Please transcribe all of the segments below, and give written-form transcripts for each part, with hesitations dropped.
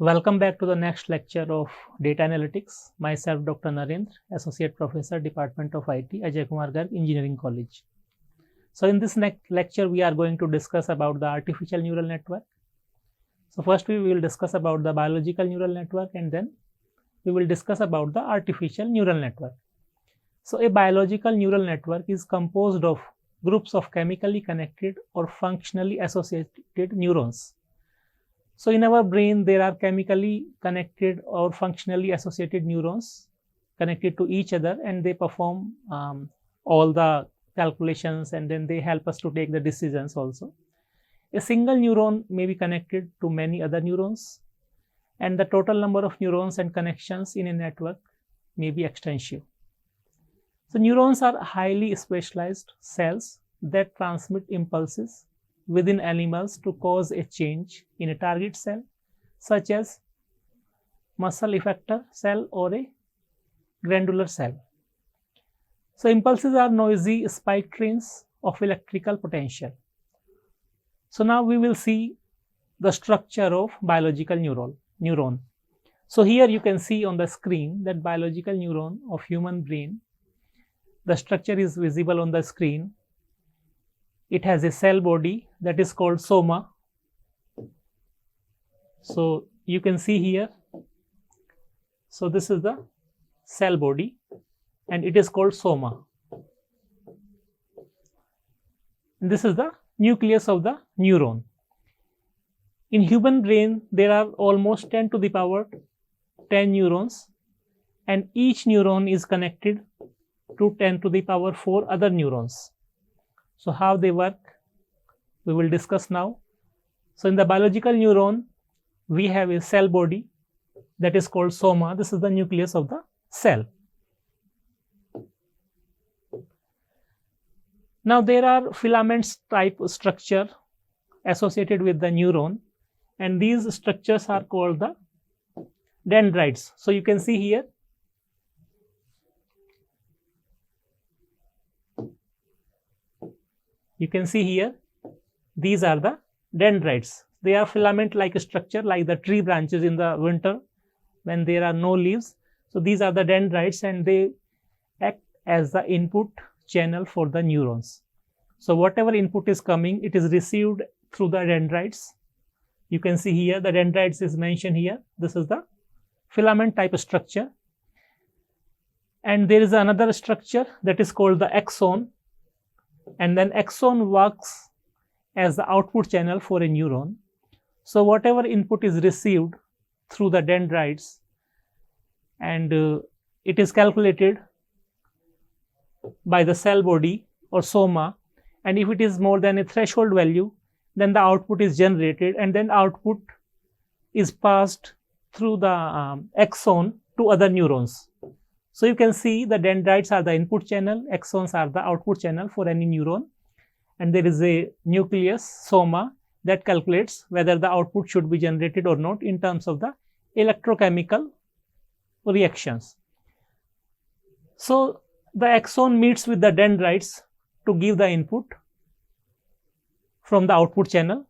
Welcome back to the next lecture of Data Analytics. Myself, Dr. Narendra, Associate Professor, Department of IT, Ajay Kumar Garg, Engineering College. So in this next lecture, we are going to discuss about the artificial neural network. So first we will discuss about the biological neural network, and then we will discuss about the artificial neural network. So a biological neural network is composed of groups of chemically connected or functionally associated neurons. So in our brain, there are chemically connected or functionally associated neurons connected to each other, and they perform all the calculations, and then they help us to take the decisions also. A single neuron may be connected to many other neurons, and the total number of neurons and connections in a network may be extensive. So neurons are highly specialized cells that transmit impulses within animals to cause a change in a target cell, such as muscle effector cell or a glandular cell. So impulses are noisy spike trains of electrical potential. So now we will see the structure of biological neuron. So here you can see on the screen that biological neuron of human brain. The structure is visible on the screen. It has a cell body that is called soma. So you can see here. So this is the cell body, and it is called soma. And this is the nucleus of the neuron. In human brain, there are almost 10 to the power 10 neurons, and each neuron is connected to 10 to the power 4 other neurons. So how they work, we will discuss now. So in the biological neuron, we have a cell body that is called soma. This is the nucleus of the cell. Now there are filaments type structure associated with the neuron, and these structures are called the dendrites. So you can see here. You can see here, these are the dendrites. They are filament-like structure, like the tree branches in the winter when there are no leaves. So these are the dendrites, and they act as the input channel for the neurons. So whatever input is coming, it is received through the dendrites. You can see here, the dendrites is mentioned here. This is the filament type structure. And there is another structure that is called the axon. And then axon works as the output channel for a neuron. So whatever input is received through the dendrites, and it is calculated by the cell body or soma, and if it is more than a threshold value, then the output is generated, and then output is passed through the axon to other neurons. So you can see the dendrites are the input channel, axons are the output channel for any neuron, and there is a nucleus, soma, that calculates whether the output should be generated or not in terms of the electrochemical reactions. So the axon meets with the dendrites to give the input from the output channel.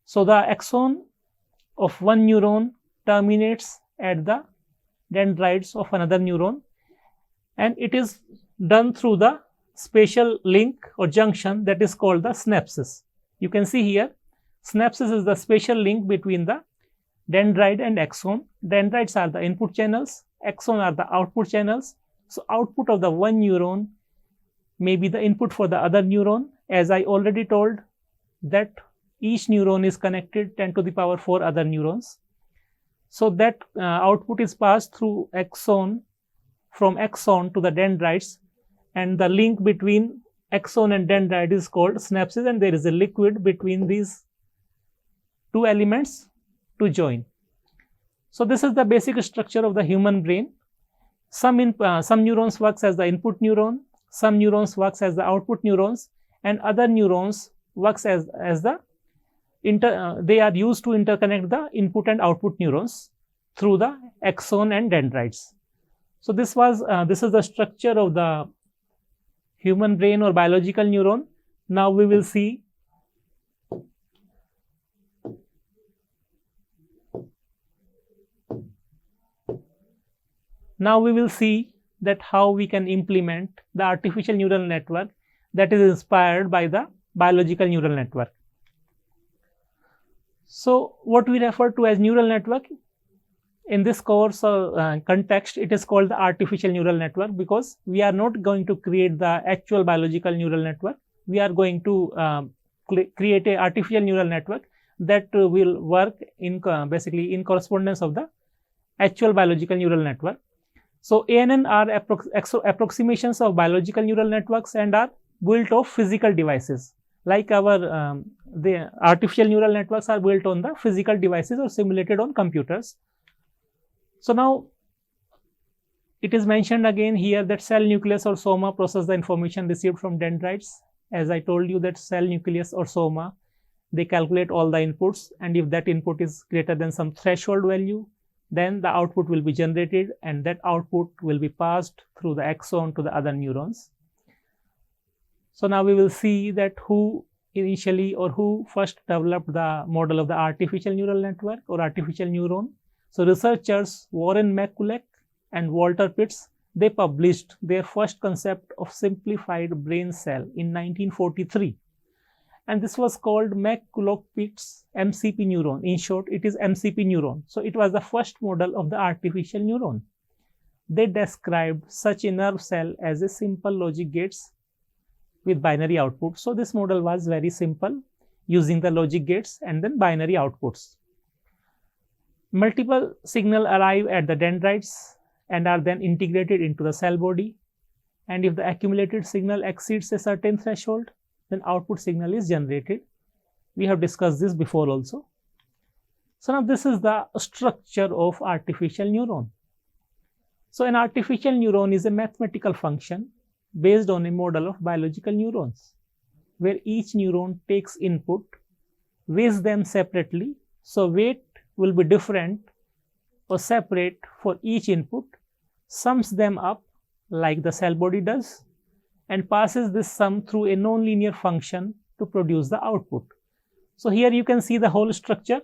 So the axon of one neuron terminates at the dendrites of another neuron, and it is done through the spatial link or junction that is called the synapses. You can see here, synapses is the spatial link between the dendrite and axon. Dendrites are the input channels, axon are the output channels. So output of the one neuron may be the input for the other neuron. As I already told that each neuron is connected 10 to the power 4 other neurons. So that output is passed through axon, from axon to the dendrites, and the link between axon and dendrite is called synapses, and there is a liquid between these two elements to join. So this is the basic structure of the human brain. Some neurons works as the input neuron, some neurons works as the output neurons, and other neurons works as the they are used to interconnect the input and output neurons through the axon and dendrites. So this is the structure of the human brain or biological neuron. Now we will see Now we will see that how we can implement the artificial neural network that is inspired by the biological neural network. So what we refer to as neural network in this course or context, it is called the artificial neural network, because we are not going to create the actual biological neural network. We are going to create a artificial neural network that will work in basically in correspondence of the actual biological neural network. So ANN are approximations of biological neural networks and are built of physical devices. Like our the artificial neural networks are built on the physical devices or simulated on computers. So now it is mentioned again here that cell nucleus or soma process the information received from dendrites. As I told you that cell nucleus or soma, they calculate all the inputs, and if that input is greater than some threshold value, then the output will be generated, and that output will be passed through the axon to the other neurons. So now we will see that who initially or who first developed the model of the artificial neural network or artificial neuron. So researchers Warren McCulloch and Walter Pitts, they published their first concept of simplified brain cell in 1943. And this was called McCulloch-Pitts MCP neuron. In short, it is MCP neuron. So it was the first model of the artificial neuron. They described such a nerve cell as a simple logic gates with binary output. So this model was very simple, using the logic gates and then binary outputs. Multiple signals arrive at the dendrites and are then integrated into the cell body. And if the accumulated signal exceeds a certain threshold, then output signal is generated. We have discussed this before also. So now this is the structure of artificial neuron. So an artificial neuron is a mathematical function based on a model of biological neurons, where each neuron takes input, weighs them separately. So weight will be different or separate for each input, sums them up like the cell body does, and passes this sum through a nonlinear function to produce the output. So here you can see the whole structure.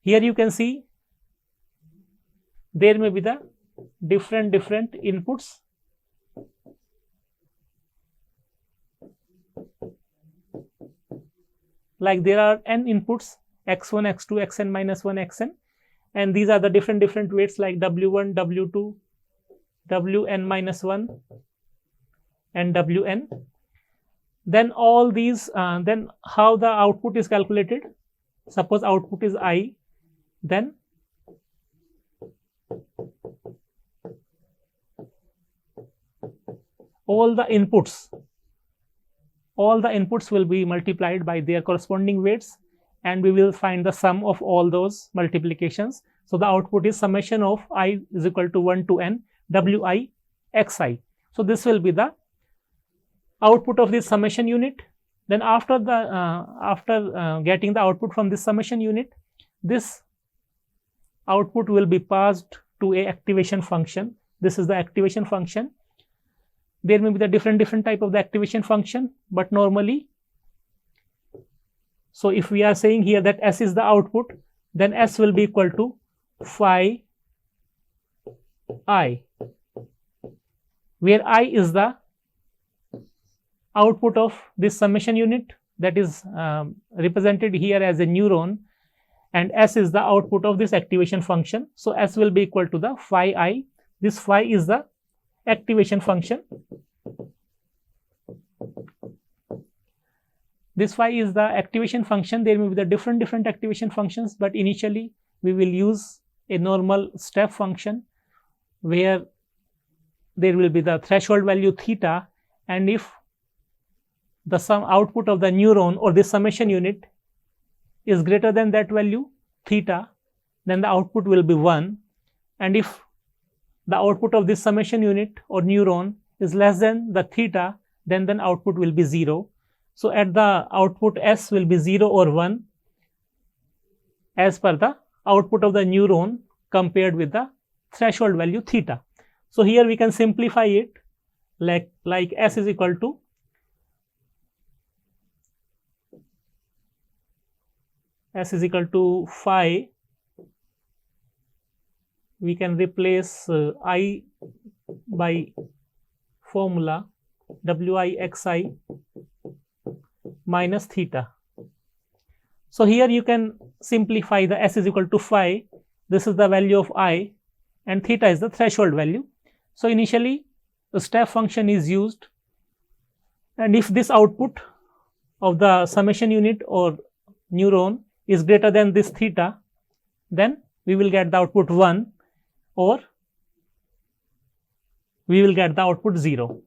Here you can see there may be the different inputs. Like there are n inputs, x1, x2, xn minus 1, xn, and these are the different weights like w1, w2, wn minus 1, and wn. Then all these, then how the output is calculated. Suppose output is I, then all the inputs will be multiplied by their corresponding weights, and we will find the sum of all those multiplications. So the output is summation of I is equal to 1 to n wi xi. So this will be the output of this summation unit. Then after getting the output from this summation unit, this output will be passed to a activation function. This is the activation function. There may be the different type of the activation function, but normally, so if we are saying here that S is the output, then S will be equal to phi I, where I is the output of this summation unit, that is represented here as a neuron, and S is the output of this activation function. So S will be equal to the phi I. This phi is the activation function. This phi is the activation function. There may be the different activation functions, but initially we will use a normal step function where there will be the threshold value theta, and if the sum output of the neuron or the summation unit is greater than that value theta, then the output will be 1, and if the output of this summation unit or neuron is less than the theta, then output will be 0. So at the output S will be 0 or 1 as per the output of the neuron compared with the threshold value theta. So here we can simplify it like S is equal to phi we can replace I by formula Wixi minus theta. So here you can simplify the S is equal to phi. This is the value of I and theta is the threshold value. So initially the step function is used, and if this output of the summation unit or neuron is greater than this theta, then we will get the output 1 or we will get the output 0.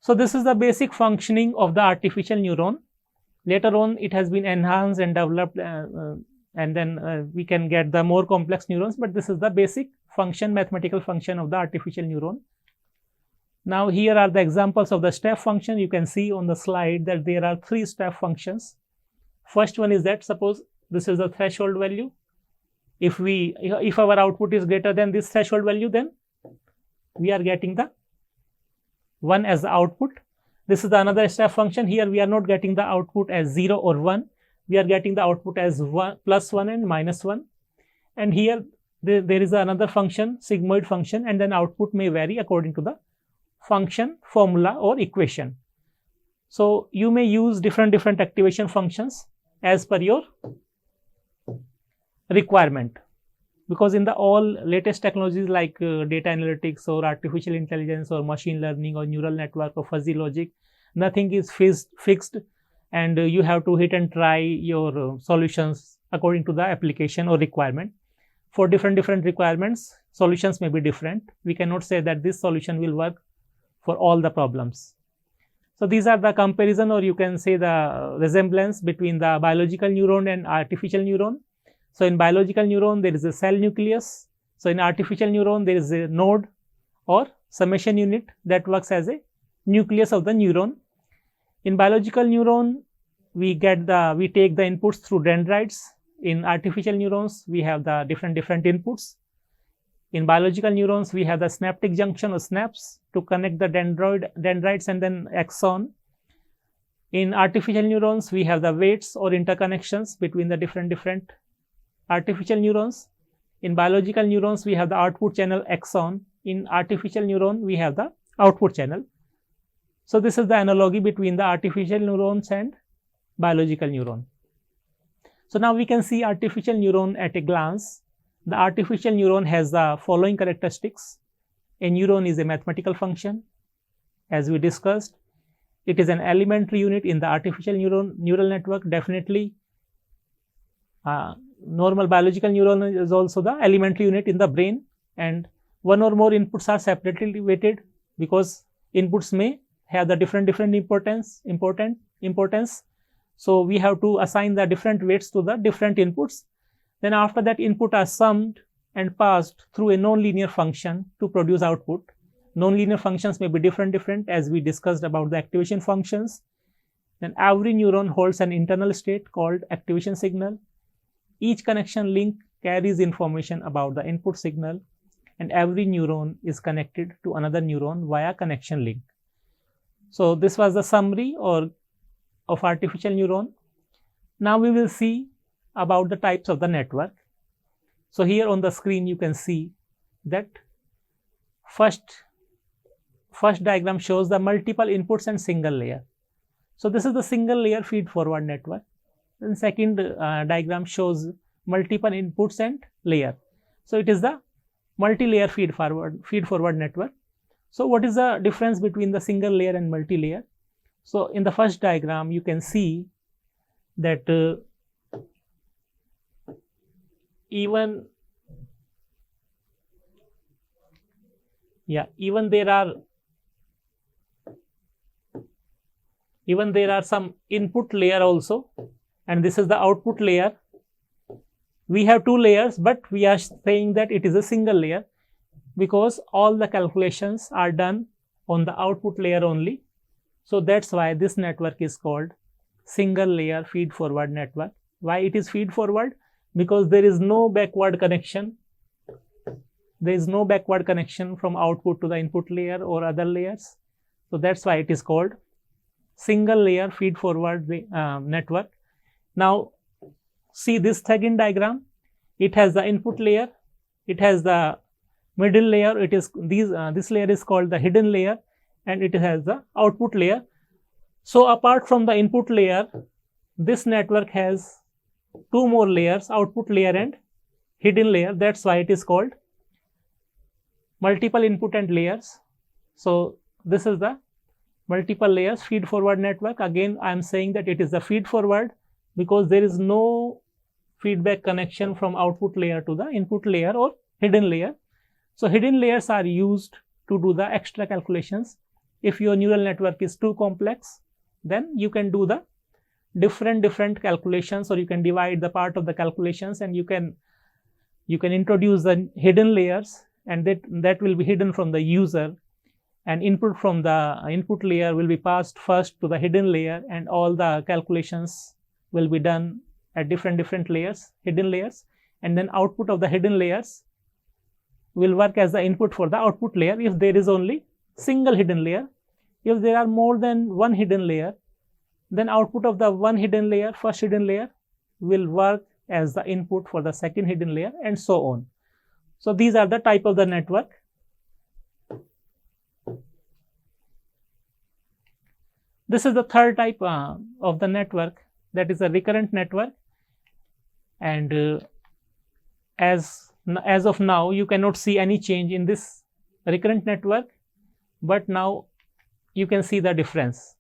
So this is the basic functioning of the artificial neuron. Later on it has been enhanced and developed and then we can get the more complex neurons, but this is the basic function, mathematical function of the artificial neuron. Now here are the examples of the step function. You can see on the slide that there are 3 step functions. First one is that suppose this is the threshold value. If our output is greater than this threshold value, then we are getting the 1 as the output. This is the another step function. Here we are not getting the output as 0 or 1. We are getting the output as +1 and -1. And here there is another function, sigmoid function, and then output may vary according to the function, formula or equation. So you may use different activation functions as per your requirement, because in the all latest technologies like data analytics or artificial intelligence or machine learning or neural network or fuzzy logic, nothing is fixed and you have to hit and try your solutions according to the application or requirement. For different requirements, solutions may be different. We cannot say that this solution will work for all the problems. So these are the comparison, or you can say the resemblance between the biological neuron and artificial neuron. So in biological neuron there is a cell nucleus. So in artificial neuron there is a node or summation unit that works as a nucleus of the neuron. In biological neuron we take the inputs through dendrites. In artificial neurons we have the different inputs. In biological neurons we have the synaptic junction or synapse to connect the dendrites and then axon. In artificial neurons we have the weights or interconnections between the different artificial neurons. In biological neurons we have the output channel axon. In artificial neuron we have the output channel. So this is the analogy between the artificial neurons and biological neuron. So now we can see artificial neuron at a glance. The artificial neuron has the following characteristics. A neuron is a mathematical function, as we discussed. It is an elementary unit in the artificial neural network. Definitely normal biological neuron is also the elementary unit in the brain, and one or more inputs are separately weighted because inputs may have the different importance. So we have to assign the different weights to the different inputs. Then after that, input are summed and passed through a nonlinear function to produce output. Nonlinear functions may be different as we discussed about the activation functions. Then every neuron holds an internal state called activation signal. Each connection link carries information about the input signal, and every neuron is connected to another neuron via connection link. So this was the summary of artificial neuron. Now we will see about the types of the network. So here on the screen you can see that first diagram shows the multiple inputs and single layer. So this is the single layer feed forward network. Then second diagram shows multiple inputs and layer. So it is the multi-layer feed forward network. So what is the difference between the single layer and multi-layer? So in the first diagram you can see that even there are some input layer also, and this is the output layer. We have 2 layers, but we are saying that it is a single layer because all the calculations are done on the output layer only. So that's why this network is called single layer feed forward network. Why it is feed forward? Because there is no backward connection. There is no backward connection from output to the input layer or other layers. So that's why it is called single layer feed forward network. Now see this second diagram. It has the input layer it has the middle layer. It is this layer is called the hidden layer, and it has the output layer. So apart from the input layer, this network has two more layers, output layer and hidden layer. That's why it is called multiple input and layers. So this is the multiple layers feed forward network. Again, I am saying that it is the feed forward because there is no feedback connection from output layer to the input layer or hidden layer. So hidden layers are used to do the extra calculations. If your neural network is too complex, then you can do the different calculations, or you can divide the part of the calculations, and you can introduce the hidden layers, and that will be hidden from the user, and input from the input layer will be passed first to the hidden layer, and all the calculations will be done at different layers, hidden layers, and then output of the hidden layers will work as the input for the output layer if there is only single hidden layer. If there are more than one hidden layer, then output of the one hidden layer, first hidden layer, will work as the input for the second hidden layer, and so on. So these are the type of the network. This is the third type of the network, that is a recurrent network. And as of now, you cannot see any change in this recurrent network, but now you can see the difference.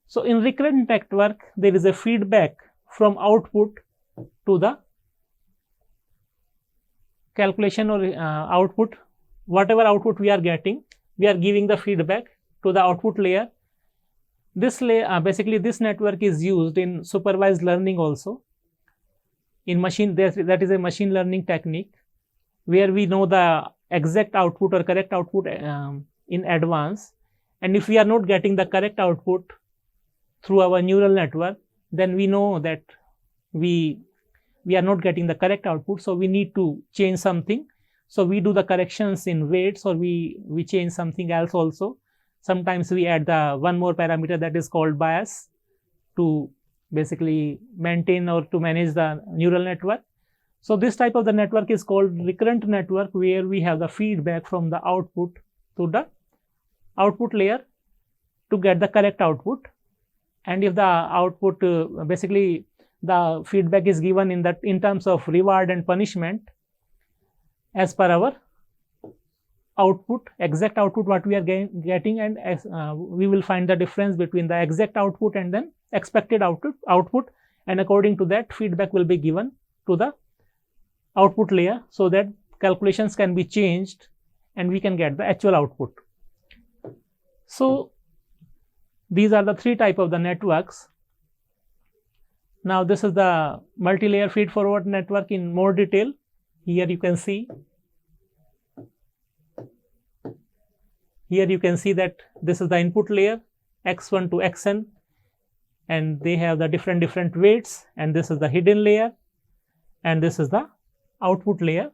So in recurrent network, there is a feedback from output to the calculation or output. Whatever output we are getting, we are giving the feedback to the output layer. This layer, basically this network is used in supervised learning also. In machine, that is a machine learning technique where we know the exact output or correct output in advance. And if we are not getting the correct output through our neural network, then we know that we are not getting the correct output, so we need to change something. So we do the corrections in weights, or we change something else also. Sometimes we add the one more parameter that is called bias to basically maintain or to manage the neural network. So this type of the network is called recurrent network, where we have the feedback from the output to the output layer to get the correct output. And if the output, basically the feedback is given in terms of reward and punishment as per our output, exact output what we are getting, and we will find the difference between the exact output and then expected output, and according to that, feedback will be given to the output layer so that calculations can be changed and we can get the actual output. So these are the three types of the networks. Now this is the multi-layer feed forward network in more detail. Here you can see that this is the input layer, x1 to xn, and they have the different weights, and this is the hidden layer, and this is the output layer.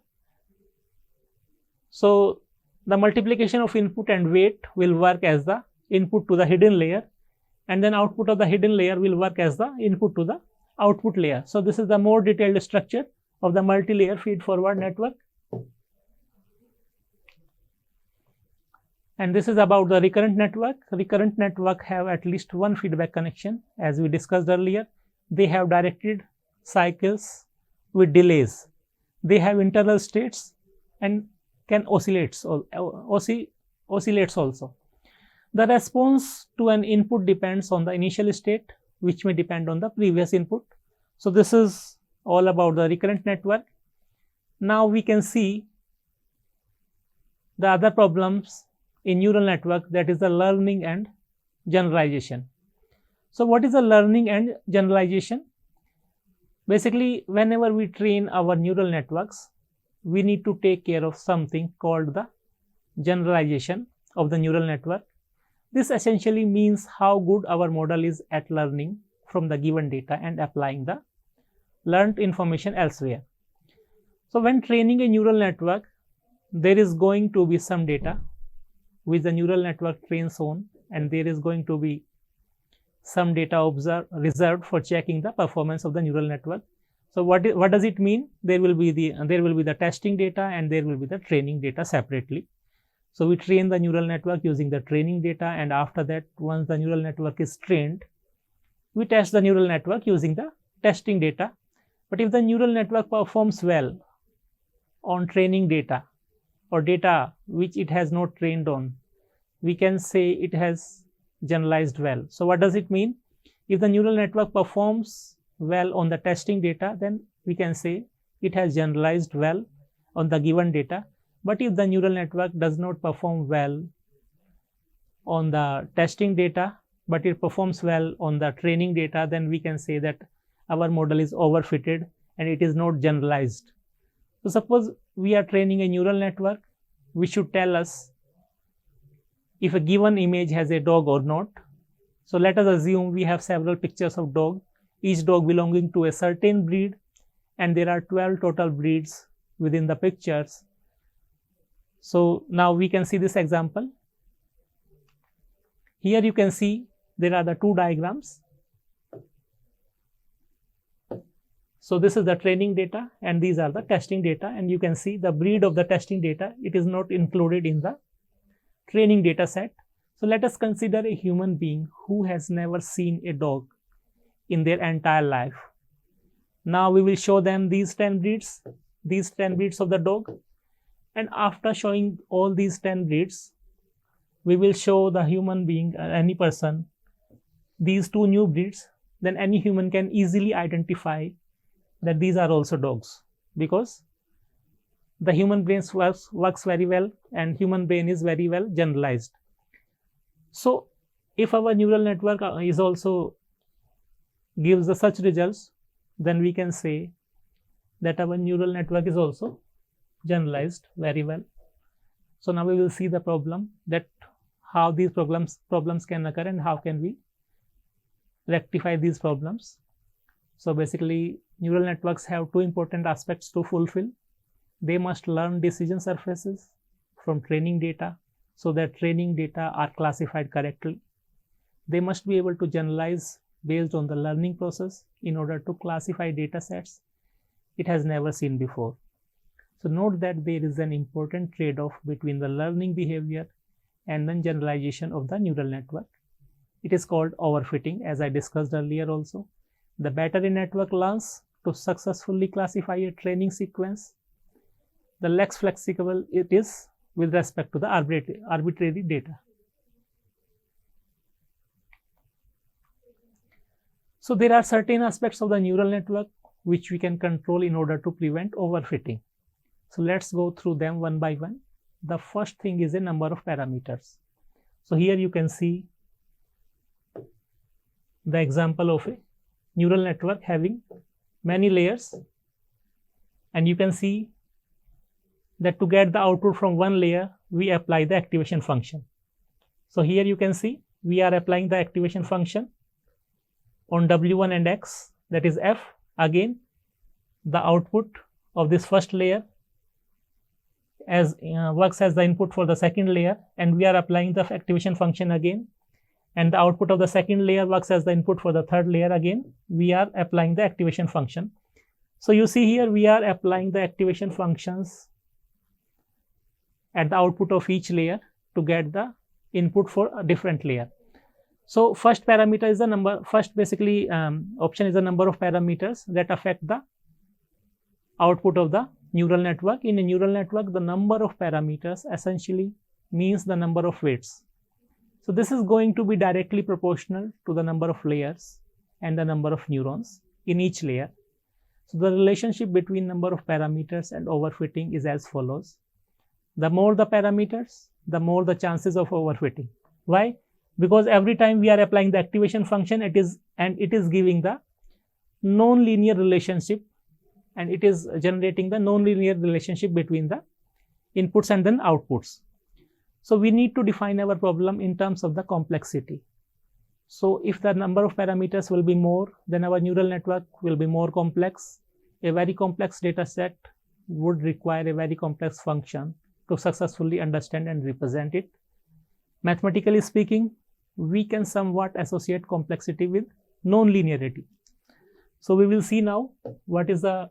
So the multiplication of input and weight will work as the input to the hidden layer, and then output of the hidden layer will work as the input to the output layer. So this is the more detailed structure of the multi-layer feed forward network. And this is about the recurrent network. Recurrent network have at least one feedback connection, as we discussed earlier. They have directed cycles with delays. They have internal states and can oscillates also. The response to an input depends on the initial state, which may depend on the previous input. So this is all about the recurrent network. Now we can see the other problems in neural network, that is the learning and generalization. So what is the learning and generalization? Basically, whenever we train our neural networks, we need to take care of something called the generalization of the neural network. This essentially means how good our model is at learning from the given data and applying the learned information elsewhere. So when training a neural network, there is going to be some data which the neural network trains on, and there is going to be some data reserved for checking the performance of the neural network. So what does it mean? There will be the testing data and there will be the training data separately. So we train the neural network using the training data, and after that, once the neural network is trained, we test the neural network using the testing data. But if the neural network performs well on training data or data which it has not trained on, we can say it has generalized well. So what does it mean? If the neural network performs well on the testing data, then we can say it has generalized well on the given data. But if the neural network does not perform well on the testing data, but it performs well on the training data, then we can say that our model is overfitted and it is not generalized. So suppose we are training a neural network, which should tell us if a given image has a dog or not. So let us assume we have several pictures of dog, each dog belonging to a certain breed, and there are 12 total breeds within the pictures. So now we can see this example. Here you can see there are the two diagrams. So this is the training data and these are the testing data, and you can see the breed of the testing data, it is not included in the training data set. So let us consider a human being who has never seen a dog in their entire life. Now we will show them these 10 breeds of the dog, and after showing all these 10 breeds, we will show the human being, any person, these two new breeds. Then any human can easily identify that these are also dogs, because the human brain works very well and human brain is very well generalized. So if our neural network is also gives the such results, then we can say that our neural network is also generalized very well. So now we will see the problem, that how these problems can occur and how can we rectify these problems. So basically, neural networks have two important aspects to fulfill. They must learn decision surfaces from training data so that training data are classified correctly. They must be able to generalize based on the learning process in order to classify data sets it has never seen before. So note that there is an important trade-off between the learning behavior and then generalization of the neural network. It is called overfitting, as I discussed earlier also. The better a network learns to successfully classify a training sequence, the less flexible it is with respect to the arbitrary data. So there are certain aspects of the neural network which we can control in order to prevent overfitting. So let's go through them one by one. The first thing is a number of parameters. So here you can see the example of a neural network having many layers, and you can see that to get the output from one layer, we apply the activation function. So here you can see we are applying the activation function on W1 and X, that is F. Again, the output of this first layer works as the input for the second layer, and we are applying the activation function again, and the output of the second layer works as the input for the third layer. Again, we are applying the activation function. So you see here we are applying the activation functions at the output of each layer to get the input for a different layer. So first parameter is the number, option is the number of parameters that affect the output of the neural network. In a neural network, the number of parameters essentially means the number of weights. So this is going to be directly proportional to the number of layers and the number of neurons in each layer. So the relationship between number of parameters and overfitting is as follows. The more the parameters, the more the chances of overfitting. Why? Because every time we are applying the activation function, it is giving the non-linear relationship, and it is generating the non-linear relationship between the inputs and then outputs. So we need to define our problem in terms of the complexity. So if the number of parameters will be more, then our neural network will be more complex. A very complex data set would require a very complex function to successfully understand and represent it. Mathematically speaking, we can somewhat associate complexity with non-linearity. So we will see now what is the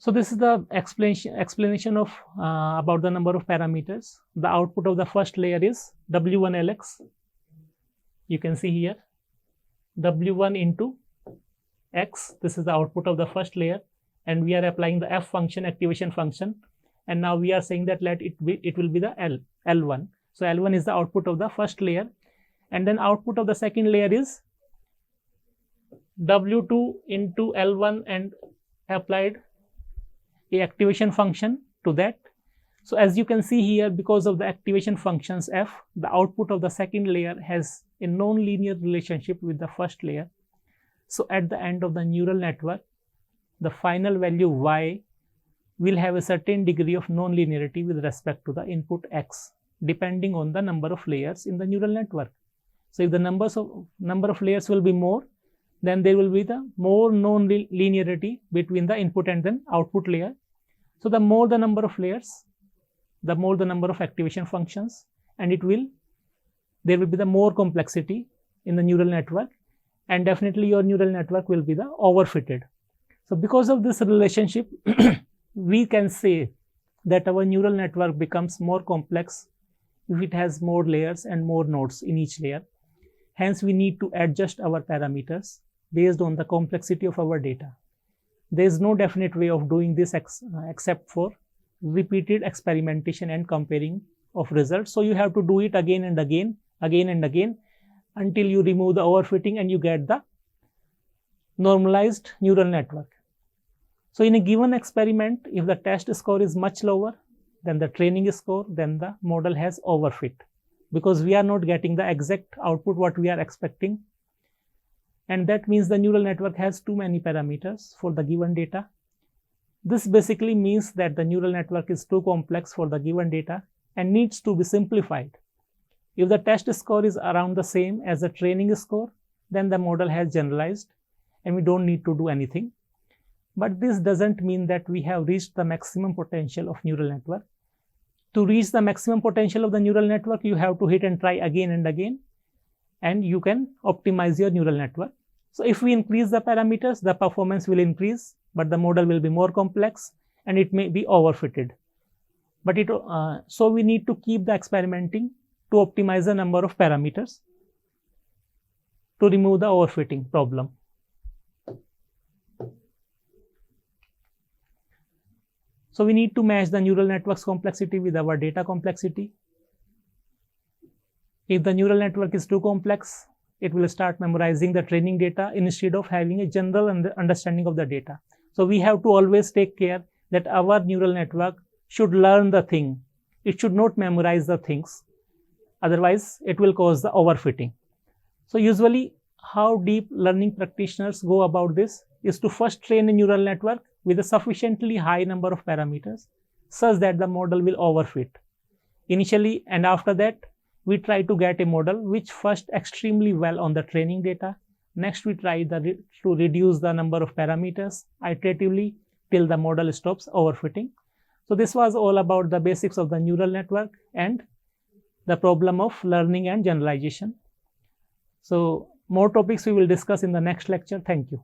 So this is the explanation of about the number of parameters. The output of the first layer is W1LX. You can see here W1 into X. This is the output of the first layer, and we are applying the F function, activation function, and now we are saying that it will be the L1. So L1 is the output of the first layer, and then output of the second layer is W2 into L1 and applied a activation function to that. So as you can see here, because of the activation functions F, the output of the second layer has a non-linear relationship with the first layer. So at the end of the neural network, the final value Y will have a certain degree of non-linearity with respect to the input X, depending on the number of layers in the neural network. So if the number of layers will be more, then there will be the more non-linearity between the input and then output layer. So the more the number of layers, the more the number of activation functions, and there will be the more complexity in the neural network, and definitely your neural network will be the overfitted. So because of this relationship, we can say that our neural network becomes more complex if it has more layers and more nodes in each layer. Hence, we need to adjust our parameters based on the complexity of our data. There is no definite way of doing this except for repeated experimentation and comparing of results. So you have to do it again and again until you remove the overfitting and you get the normalized neural network. So in a given experiment, if the test score is much lower than the training score, then the model has overfit, because we are not getting the exact output what we are expecting. And that means the neural network has too many parameters for the given data. This basically means that the neural network is too complex for the given data and needs to be simplified. If the test score is around the same as the training score, then the model has generalized and we don't need to do anything. But this doesn't mean that we have reached the maximum potential of neural network. To reach the maximum potential of the neural network, you have to hit and try again and again, and you can optimize your neural network. So if we increase the parameters, the performance will increase, but the model will be more complex and it may be overfitted. But so we need to keep the experimenting to optimize the number of parameters to remove the overfitting problem. So we need to match the neural network's complexity with our data complexity. If the neural network is too complex, it will start memorizing the training data instead of having a general understanding of the data. So we have to always take care that our neural network should learn the thing. It should not memorize the things. Otherwise, it will cause the overfitting. So usually, how deep learning practitioners go about this is to first train a neural network with a sufficiently high number of parameters such that the model will overfit initially, and after that we try to get a model which first extremely well on the training data. Next we try to reduce the number of parameters iteratively till the model stops overfitting. So this was all about the basics of the neural network and the problem of learning and generalization. So more topics we will discuss in the next lecture. Thank you.